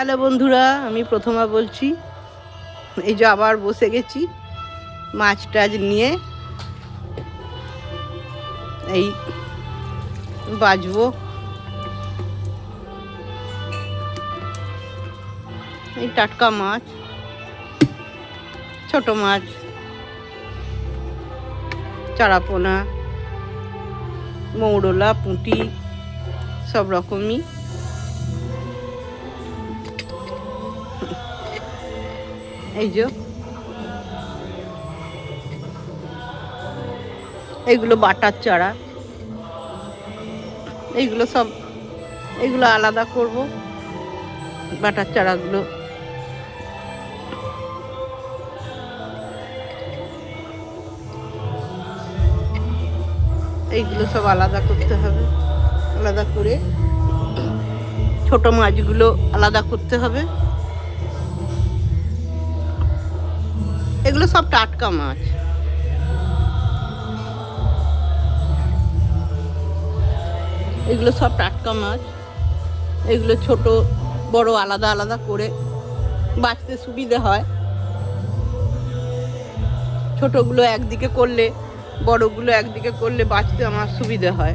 Hello বন্ধুরা, আমি প্রথমা বলছি। এই যে আবার বসে গেছি মাছ টাছ নিয়ে, এই বাজবো। এই টাটকা মাছ, ছোট মাছ, চারাপোনা, মৌরলা, পুঁটি, সব রকমই। এই যে এইগুলো বাটার চারা, এইগুলো সব এইগুলো আলাদা করব। বাটার চারাগুলো এইগুলো সব আলাদা করতে হবে। আলাদা করে ছোট মাছগুলো আলাদা করতে হবে। এগুলো সব টাটকা মাছ। এগুলো সব টাটকা মাছ। এগুলো ছোট বড় আলাদা আলাদা করে বাছতে সুবিধে হয়। ছোটগুলো একদিকে করলে, বড়গুলো একদিকে করলে বাছতে আমার সুবিধে হয়।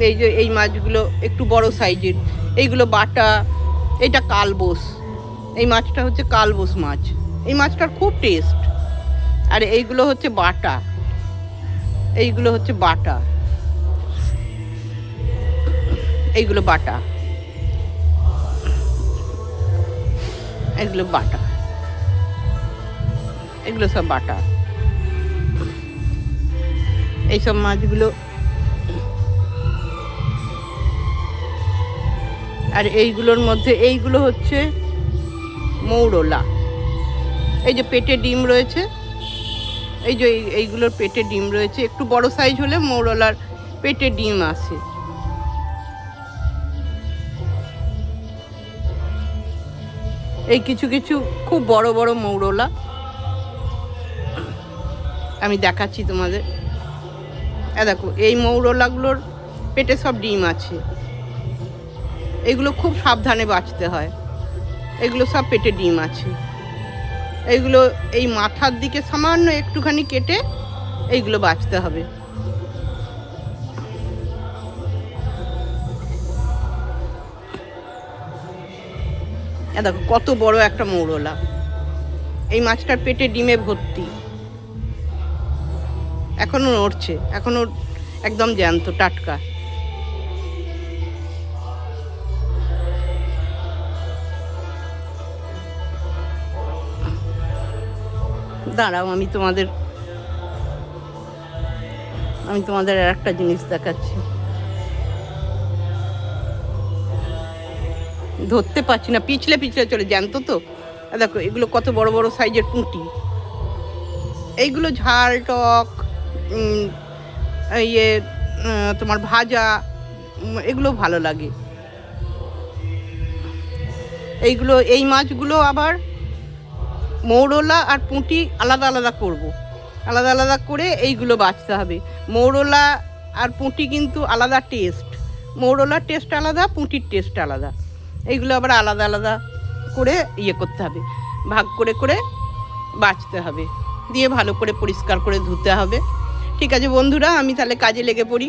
এই যে এই মাছগুলো একটু বড় সাইজের, এইগুলো বাটা। এটা কালবোস, এই মাছটা হচ্ছে কালবোস মাছ। এই মাছটার খুব টেস্ট। আর এইগুলো হচ্ছে বাটা, এইগুলো হচ্ছে বাটা, এইগুলো বাটা, এগুলো বাটা, এগুলো সব বাটা। এইসব মাছগুলো। আর এইগুলোর মধ্যে এইগুলো হচ্ছে মৌরলা। এই যে পেটে ডিম রয়েছে, এই যে এইগুলোর পেটে ডিম রয়েছে। একটু বড় সাইজ হলে মৌরলার পেটে ডিম আসে। এই কিছু কিছু খুব বড় বড় মৌরলা আমি দেখাচ্ছি তোমাদের। দেখো, এই মৌরলাগুলোর পেটে সব ডিম আছে। এগুলো খুব সাবধানে বাছতে হয়। এগুলো সব পেটে ডিম আছে। এইগুলো এই মাথার দিকে সামান্য একটুখানি কেটে এইগুলো বাছতে হবে। দেখো কত বড় একটা মৌরলা। এই মাছটার পেটে ডিমে ভর্তি। এখনো নড়ছে, এখনো একদম জ্যান্ত টাটকা। দাঁড়াও, আমি তোমাদের আর একটা জিনিস দেখাচ্ছি। ধরতে পারছি না, পিছলে পিছলে চলে, জ্যান্ত তো। দেখো এগুলো কত বড় বড় সাইজের পুঁটি। এইগুলো ঝাল টক, ইয়ে তোমার ভাজা, এগুলো ভালো লাগে। এইগুলো, এই মাছগুলো আবার মৌরলা আর পুঁটি আলাদা আলাদা করব। আলাদা আলাদা করে এইগুলো বাছতে হবে। মৌরলা আর পুঁটি কিন্তু আলাদা টেস্ট। মৌরলার টেস্ট আলাদা, পুঁটির টেস্ট আলাদা। এইগুলো আবার আলাদা আলাদা করে ইয়ে করতে হবে, ভাগ করে করে বাছতে হবে। দিয়ে ভালো করে পরিষ্কার করে ধুতে হবে। ঠিক আছে বন্ধুরা, আমি তাহলে কাজে লেগে পড়ি।